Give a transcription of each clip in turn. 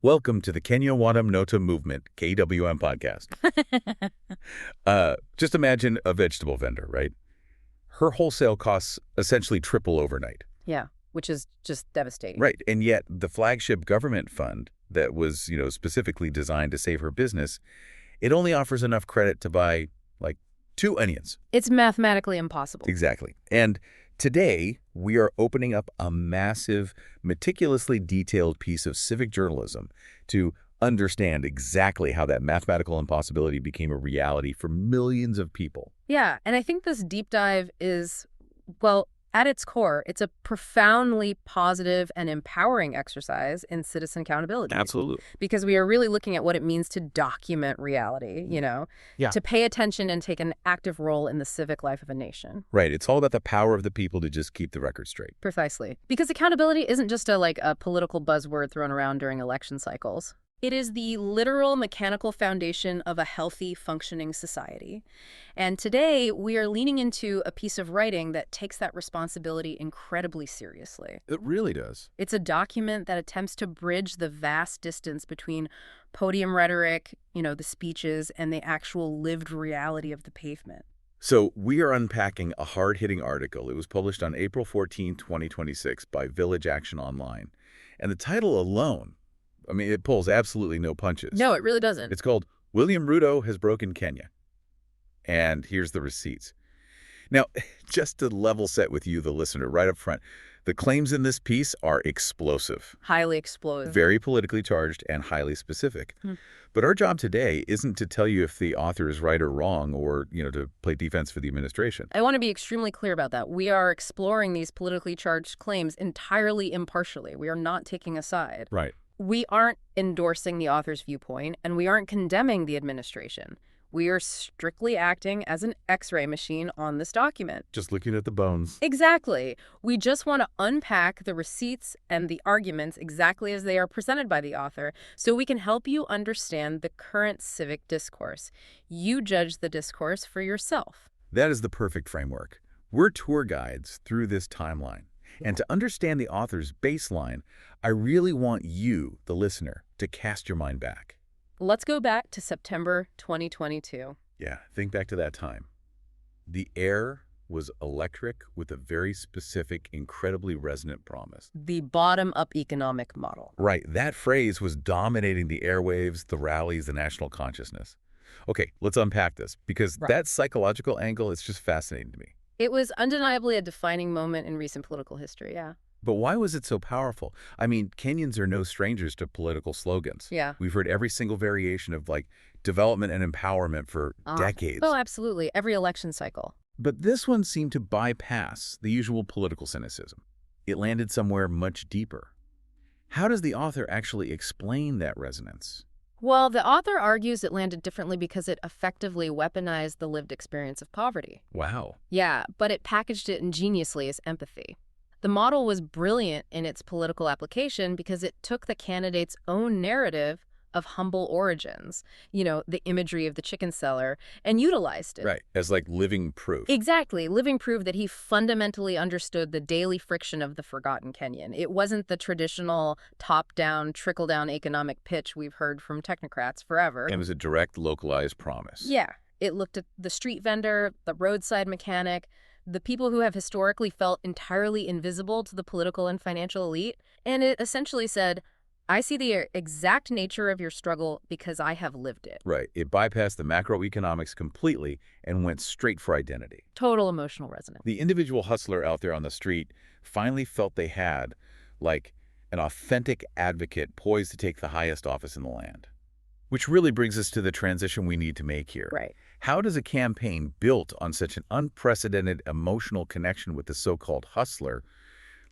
Welcome to the Kenyan Nota Movement, KWM podcast. Just imagine a vegetable vendor, right? Her wholesale costs essentially triple overnight. Yeah, which is just devastating. Right, and yet the flagship government fund that was, specifically designed to save her business, it only offers enough credit to buy, like, 2 onions. It's mathematically impossible. Exactly. And today, we are opening up a massive, meticulously detailed piece of civic journalism to understand exactly how that mathematical impossibility became a reality for millions of people. Yeah, and I think this deep dive is, well, at its core, it's a profoundly positive and empowering exercise in citizen accountability. Absolutely. Because we are really looking at what it means to document reality, to pay attention and take an active role in the civic life of a nation. Right. It's all about the power of the people to just keep the record straight. Precisely. Because accountability isn't just a political buzzword thrown around during election cycles. It is the literal mechanical foundation of a healthy, functioning society. And today, we are leaning into a piece of writing that takes that responsibility incredibly seriously. It really does. It's a document that attempts to bridge the vast distance between podium rhetoric, the speeches, and the actual lived reality of the pavement. So we are unpacking a hard-hitting article. It was published on April 14, 2026 by Village Action Online. And the title alone, it pulls absolutely no punches. No, it really doesn't. It's called William Ruto Has Broken Kenya. And here's the receipts. Now, just to level set with you, the listener, right up front, the claims in this piece are explosive. Highly explosive. Very politically charged and highly specific. But our job today isn't to tell you if the author is right or wrong or, to play defense for the administration. I want to be extremely clear about that. We are exploring these politically charged claims entirely impartially. We are not taking a side. Right. We aren't endorsing the author's viewpoint, and we aren't condemning the administration. We are strictly acting as an X-ray machine on this document. Just looking at the bones. Exactly. We just want to unpack the receipts and the arguments exactly as they are presented by the author so we can help you understand the current civic discourse. You judge the discourse for yourself. That is the perfect framework. We're tour guides through this timeline. And to understand the author's baseline, I really want you, the listener, to cast your mind back. Let's go back to September 2022. Yeah, think back to that time. The air was electric with a very specific, incredibly resonant promise. The bottom-up economic model. Right, that phrase was dominating the airwaves, the rallies, the national consciousness. Okay, let's unpack this, because that psychological angle is just fascinating to me. It was undeniably a defining moment in recent political history, yeah. But why was it so powerful? Kenyans are no strangers to political slogans. Yeah. We've heard every single variation of, development and empowerment for decades. Oh, absolutely. Every election cycle. But this one seemed to bypass the usual political cynicism. It landed somewhere much deeper. How does the author actually explain that resonance? Well, the author argues it landed differently because it effectively weaponized the lived experience of poverty. Wow. Yeah, but it packaged it ingeniously as empathy. The model was brilliant in its political application because it took the candidate's own narrative of humble origins, the imagery of the chicken seller, and utilized it. Right, as living proof. Exactly, living proof that he fundamentally understood the daily friction of the forgotten Kenyan. It wasn't the traditional top-down, trickle-down economic pitch we've heard from technocrats forever. It was a direct, localized promise. Yeah, it looked at the street vendor, the roadside mechanic, the people who have historically felt entirely invisible to the political and financial elite, and it essentially said, I see the exact nature of your struggle because I have lived it. Right. It bypassed the macroeconomics completely and went straight for identity. Total emotional resonance. The individual hustler out there on the street finally felt they had, an authentic advocate poised to take the highest office in the land. Which really brings us to the transition we need to make here. Right. How does a campaign built on such an unprecedented emotional connection with the so-called hustler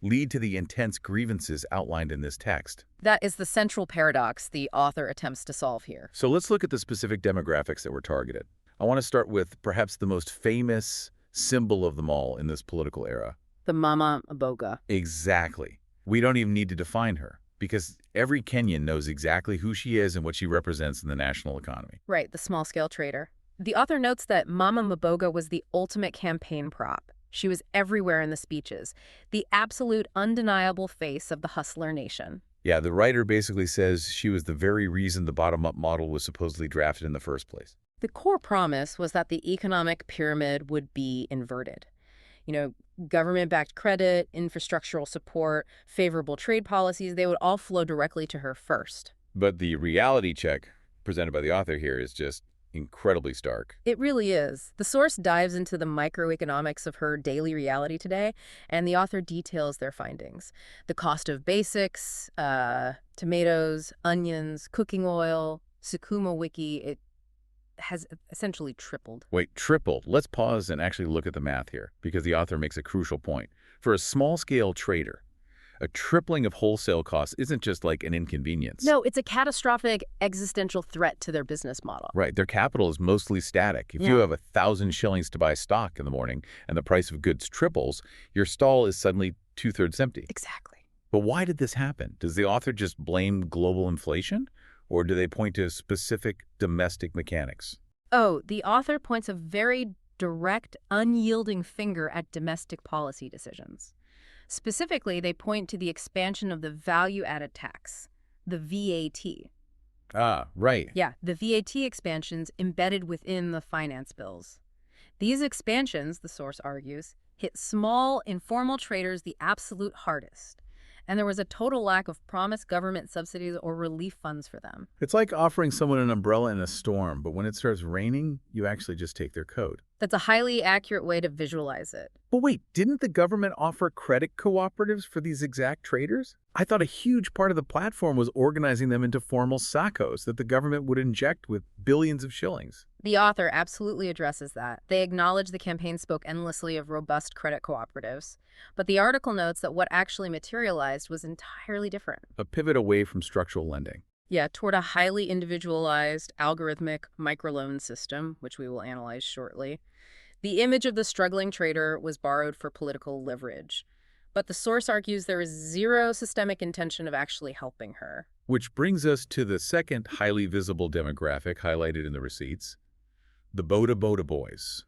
lead to the intense grievances outlined in this text? That is the central paradox the author attempts to solve here. So let's look at the specific demographics that were targeted. I want to start with perhaps the most famous symbol of them all in this political era. The mama mboga. Exactly. We don't even need to define her, because every Kenyan knows exactly who she is and what she represents in the national economy. Right, the small-scale trader. The author notes that Mama Mboga was the ultimate campaign prop. She was everywhere in the speeches, the absolute undeniable face of the hustler nation. Yeah, the writer basically says she was the very reason the bottom-up model was supposedly drafted in the first place. The core promise was that the economic pyramid would be inverted. You know, government-backed credit, infrastructural support, favorable trade policies, they would all flow directly to her first. But the reality check presented by the author here is just incredibly stark. It really is. The source dives into the microeconomics of her daily reality today, and the author details their findings. The cost of basics, tomatoes, onions, cooking oil, Sukuma Wiki, it has essentially tripled. Wait, tripled. Let's pause and actually look at the math here, because the author makes a crucial point. For a small-scale trader, a tripling of wholesale costs isn't just like an inconvenience. No, it's a catastrophic existential threat to their business model. Right, their capital is mostly static. If you have 1,000 shillings to buy stock in the morning and the price of goods triples, your stall is suddenly two-thirds empty. Exactly. But why did this happen? Does the author just blame global inflation? Or do they point to specific domestic mechanics? Oh, the author points a very direct, unyielding finger at domestic policy decisions. Specifically, they point to the expansion of the value-added tax, the VAT. Ah, right. Yeah, the VAT expansions embedded within the finance bills. These expansions, the source argues, hit small, informal traders the absolute hardest. And there was a total lack of promised government subsidies or relief funds for them. It's like offering someone an umbrella in a storm, but when it starts raining, you actually just take their coat. That's a highly accurate way to visualize it. But wait, didn't the government offer credit cooperatives for these exact traders? I thought a huge part of the platform was organizing them into formal SACCOs that the government would inject with billions of shillings. The author absolutely addresses that. They acknowledge the campaign spoke endlessly of robust credit cooperatives. But the article notes that what actually materialized was entirely different. A pivot away from structural lending. Yeah, toward a highly individualized, algorithmic microloan system, which we will analyze shortly. The image of the struggling trader was borrowed for political leverage. But the source argues there is zero systemic intention of actually helping her. Which brings us to the second highly visible demographic highlighted in the receipts. The boda boys,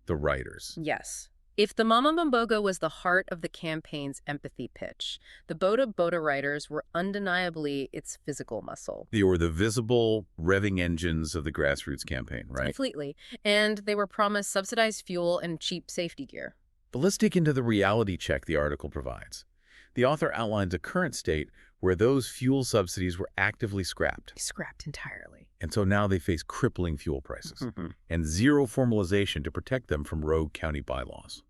the writers. Yes. If the Mama Mboga was the heart of the campaign's empathy pitch, the boda writers were undeniably its physical muscle. They were the visible, revving engines of the grassroots campaign, right? Completely. And they were promised subsidized fuel and cheap safety gear. But let's dig into the reality check the article provides. The author outlines a current state where those fuel subsidies were actively scrapped. Scrapped entirely. And so now they face crippling fuel prices and zero formalization to protect them from rogue county bylaws.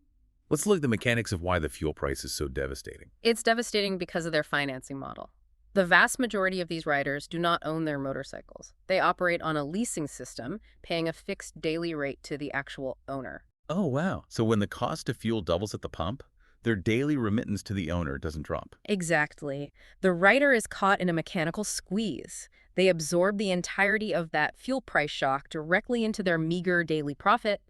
Let's look at the mechanics of why the fuel price is so devastating. It's devastating because of their financing model. The vast majority of these riders do not own their motorcycles. They operate on a leasing system, paying a fixed daily rate to the actual owner. Oh, wow. So when the cost of fuel doubles at the pump, their daily remittance to the owner doesn't drop. Exactly. The rider is caught in a mechanical squeeze. They absorb the entirety of that fuel price shock directly into their meager daily profit.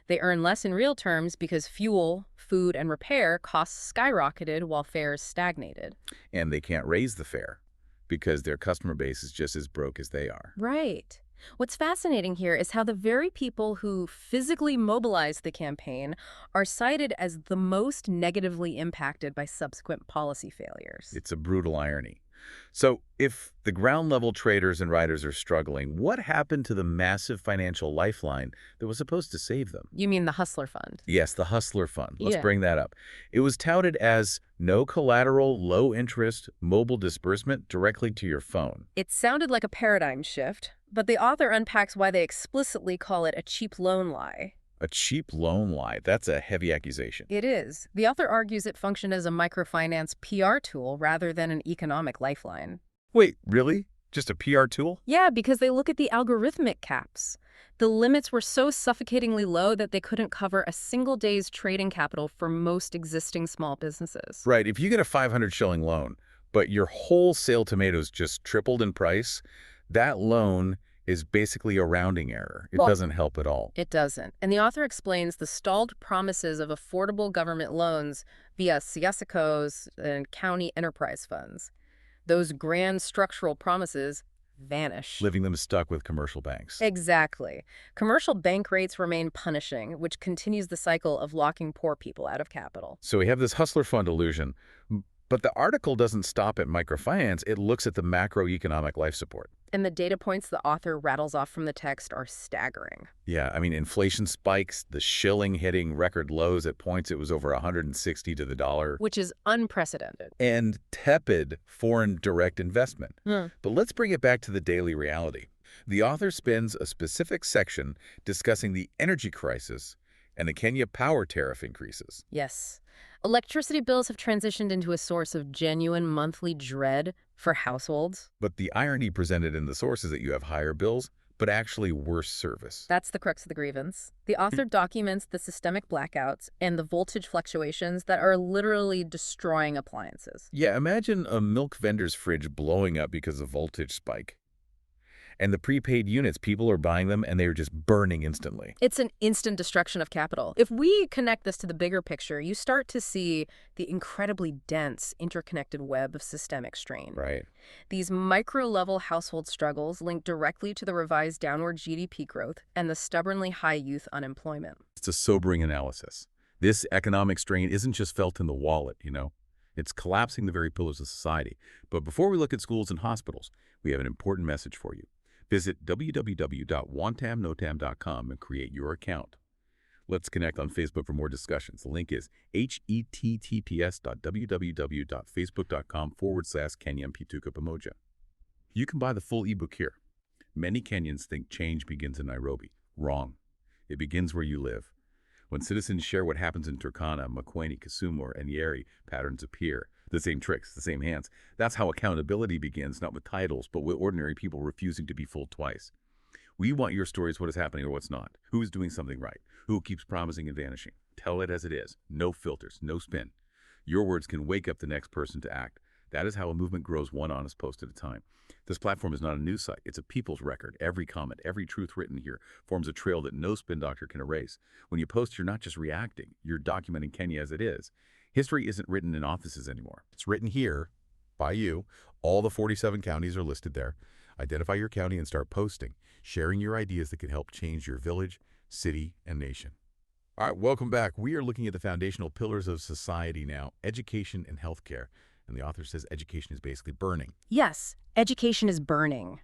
They earn less in real terms because fuel, food, and repair costs skyrocketed while fares stagnated. And they can't raise the fare because their customer base is just as broke as they are. Right. What's fascinating here is how the very people who physically mobilized the campaign are cited as the most negatively impacted by subsequent policy failures. It's a brutal irony. So if the ground-level traders and riders are struggling, what happened to the massive financial lifeline that was supposed to save them? You mean the Hustler Fund? Yes, the Hustler Fund. Let's Yeah. bring that up. It was touted as no collateral, low interest, mobile disbursement directly to your phone. It sounded like a paradigm shift, but the author unpacks why they explicitly call it a cheap loan lie. A cheap loan lie. That's a heavy accusation. It is. The author argues it functioned as a microfinance PR tool rather than an economic lifeline. Wait, really? Just a PR tool? Yeah, because they look at the algorithmic caps. The limits were so suffocatingly low that they couldn't cover a single day's trading capital for most existing small businesses. Right. If you get a 500 shilling loan, but your wholesale tomatoes just tripled in price, that loan is basically a rounding error. It doesn't help at all. It doesn't. And the author explains the stalled promises of affordable government loans via siasacos and county enterprise funds. Those grand structural promises vanish. Leaving them stuck with commercial banks. Exactly. Commercial bank rates remain punishing, which continues the cycle of locking poor people out of capital. So we have this Hustler Fund illusion, But the article doesn't stop at microfinance. It looks at the macroeconomic life support. And the data points the author rattles off from the text are staggering. Yeah, I mean, inflation spikes, the shilling hitting record lows at points it was over 160 to the dollar. Which is unprecedented. And tepid foreign direct investment. Hmm. But let's bring it back to the daily reality. The author spends a specific section discussing the energy crisis and the Kenya power tariff increases. Yes. Electricity bills have transitioned into a source of genuine monthly dread for households. But the irony presented in the source is that you have higher bills, but actually worse service. That's the crux of the grievance. The author documents the systemic blackouts and the voltage fluctuations that are literally destroying appliances. Yeah, imagine a milk vendor's fridge blowing up because of voltage spike. And the prepaid units, people are buying them and they're just burning instantly. It's an instant destruction of capital. If we connect this to the bigger picture, you start to see the incredibly dense, interconnected web of systemic strain. Right. These micro-level household struggles link directly to the revised downward GDP growth and the stubbornly high youth unemployment. It's a sobering analysis. This economic strain isn't just felt in the wallet, It's collapsing the very pillars of society. But before we look at schools and hospitals, we have an important message for you. Visit www.wantamnotam.com and create your account. Let's connect on Facebook for more discussions. The link is https://www.facebook.com/Kenyan Pituka Pamoja. You can buy the full ebook here. Many Kenyans think change begins in Nairobi. Wrong. It begins where you live. When citizens share what happens in Turkana, Makueni, Kisumu, and Nyeri, patterns appear. The same tricks, the same hands. That's how accountability begins, not with titles, but with ordinary people refusing to be fooled twice. We want your stories, what is happening or what's not. Who is doing something right? Who keeps promising and vanishing? Tell it as it is. No filters, no spin. Your words can wake up the next person to act. That is how a movement grows, one honest post at a time. This platform is not a news site. It's a people's record. Every comment, every truth written here forms a trail that no spin doctor can erase. When you post, you're not just reacting. You're documenting Kenya as it is. History isn't written in offices anymore. It's written here by you. All the 47 counties are listed there. Identify your county and start posting, sharing your ideas that can help change your village, city, and nation. All right, welcome back. We are looking at the foundational pillars of society now, education and healthcare. And the author says education is basically burning. Yes, education is burning.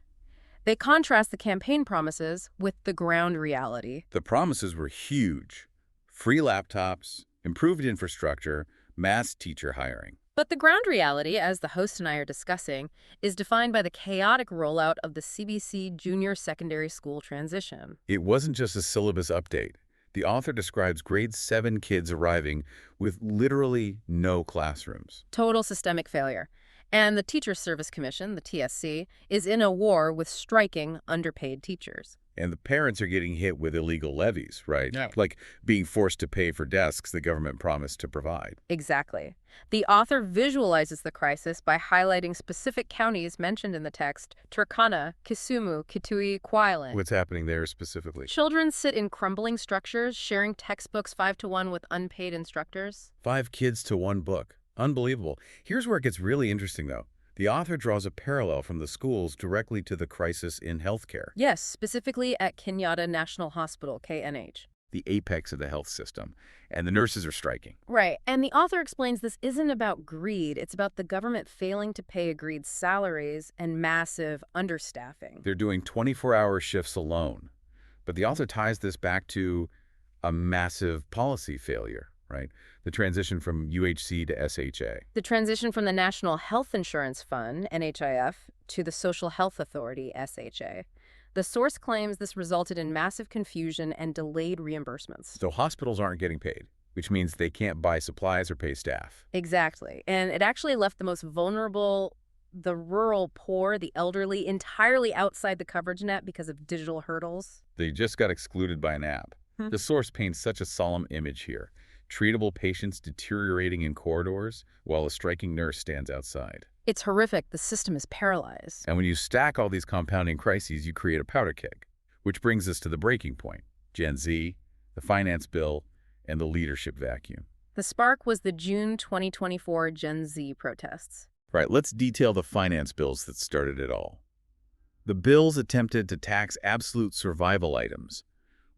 They contrast the campaign promises with the ground reality. The promises were huge. Free laptops, improved infrastructure, mass teacher hiring. But the ground reality, as the host and I are discussing, is defined by the chaotic rollout of the CBC junior secondary school transition. It wasn't just a syllabus update. The author describes grade 7 kids arriving with literally no classrooms. Total systemic failure. And the Teachers Service Commission, the TSC, is in a war with striking underpaid teachers. And the parents are getting hit with illegal levies, right? Yeah. Like being forced to pay for desks the government promised to provide. Exactly. The author visualizes the crisis by highlighting specific counties mentioned in the text: Turkana, Kisumu, Kitui, Kwale. What's happening there specifically? Children sit in crumbling structures, sharing textbooks 5-to-1 with unpaid instructors. 5 kids to 1 book. Unbelievable. Here's where it gets really interesting, though. The author draws a parallel from the schools directly to the crisis in healthcare. Yes, specifically at Kenyatta National Hospital, KNH. The apex of the health system. And the nurses are striking. Right, and the author explains this isn't about greed. It's about the government failing to pay agreed salaries and massive understaffing. They're doing 24-hour shifts alone. But the author ties this back to a massive policy failure, right? The transition from UHC to SHA. The transition from the National Health Insurance Fund, NHIF, to the Social Health Authority, SHA. The source claims this resulted in massive confusion and delayed reimbursements. So hospitals aren't getting paid, which means they can't buy supplies or pay staff. Exactly. And it actually left the most vulnerable, the rural poor, the elderly, entirely outside the coverage net because of digital hurdles. They just got excluded by an app. The source paints such a solemn image here. Treatable patients deteriorating in corridors while a striking nurse stands outside. It's horrific. The system is paralyzed. And when you stack all these compounding crises, you create a powder keg. Which brings us to the breaking point. Gen Z, the finance bill, and the leadership vacuum. The spark was the June 2024 Gen Z protests. Right, let's detail the finance bills that started it all. The bills attempted to tax absolute survival items.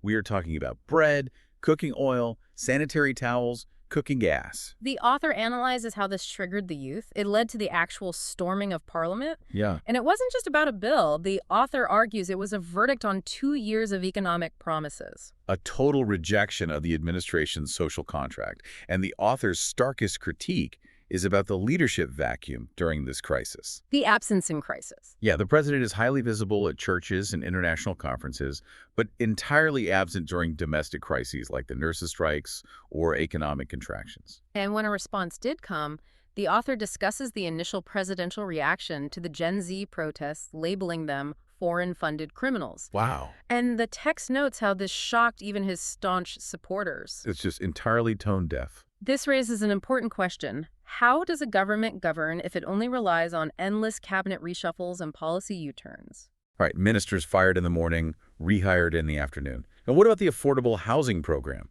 We are talking about bread, cooking oil, sanitary towels, cooking gas. The author analyzes how this triggered the youth. It led to the actual storming of Parliament. Yeah. And it wasn't just about a bill. The author argues it was a verdict on 2 years of economic promises. A total rejection of the administration's social contract. And the author's starkest critique is about the leadership vacuum during this crisis. The absence in crisis. Yeah, the president is highly visible at churches and international conferences, but entirely absent during domestic crises like the nurses' strikes or economic contractions. And when a response did come, the author discusses the initial presidential reaction to the Gen Z protests, labeling them foreign-funded criminals. Wow. And the text notes how this shocked even his staunch supporters. It's just entirely tone deaf. This raises an important question. How does a government govern if it only relies on endless cabinet reshuffles and policy U-turns? All right, ministers fired in the morning, rehired in the afternoon. And what about the affordable housing program?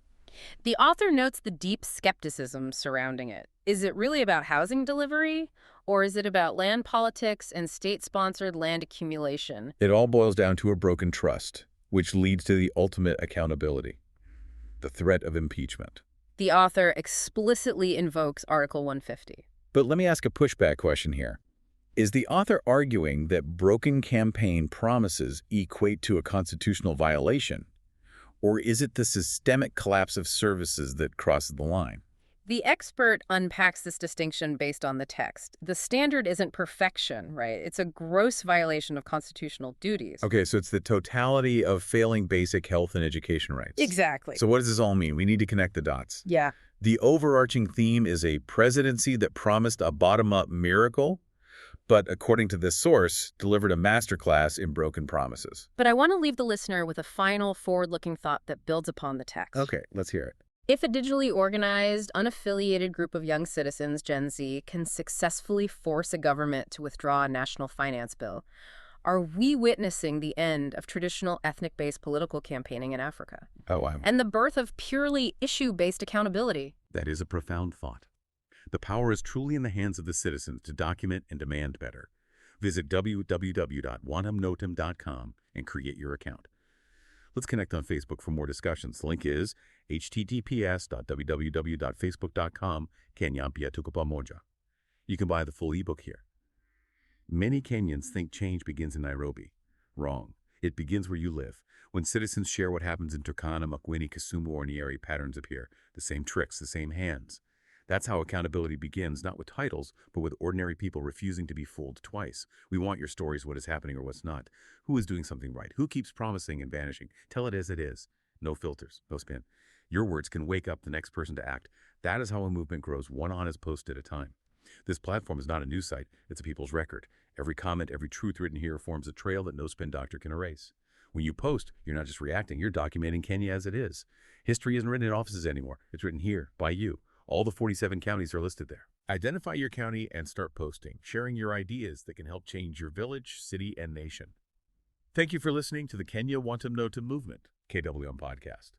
The author notes the deep skepticism surrounding it. Is it really about housing delivery, or is it about land politics and state-sponsored land accumulation? It all boils down to a broken trust, which leads to the ultimate accountability, the threat of impeachment. The author explicitly invokes Article 150. But let me ask a pushback question here. Is the author arguing that broken campaign promises equate to a constitutional violation? Or is it the systemic collapse of services that crosses the line? The expert unpacks this distinction based on the text. The standard isn't perfection, right? It's a gross violation of constitutional duties. Okay, so it's the totality of failing basic health and education rights. Exactly. So what does this all mean? We need to connect the dots. Yeah. The overarching theme is a presidency that promised a bottom-up miracle, but according to this source, delivered a masterclass in broken promises. But I want to leave the listener with a final forward-looking thought that builds upon the text. Okay, let's hear it. If a digitally organized, unaffiliated group of young citizens, Gen Z, can successfully force a government to withdraw a national finance bill, are we witnessing the end of traditional ethnic-based political campaigning in Africa? And the birth of purely issue-based accountability? That is a profound thought. The power is truly in the hands of the citizens to document and demand better. Visit www.wantamnotam.com and create your account. Let's connect on Facebook for more discussions. The link is https://www.facebook.com Kenyan. You can buy the full ebook here. Many Kenyans think change begins in Nairobi. Wrong. It begins where you live. When citizens share what happens in Turkana, Makwini, Kisumu, or Nyeri, patterns appear. The same tricks, the same hands. That's how accountability begins, not with titles, but with ordinary people refusing to be fooled twice. We want your stories, what is happening or what's not. Who is doing something right? Who keeps promising and vanishing? Tell it as it is. No filters, no spin. Your words can wake up the next person to act. That is how a movement grows, one honest post at a time. This platform is not a news site, it's a people's record. Every comment, every truth written here forms a trail that no spin doctor can erase. When you post, you're not just reacting, you're documenting Kenya as it is. History isn't written in offices anymore. It's written here, by you. All the 47 counties are listed there. Identify your county and start posting, sharing your ideas that can help change your village, city, and nation. Thank you for listening to the Kenya Wantam Notam Movement, KWM Podcast.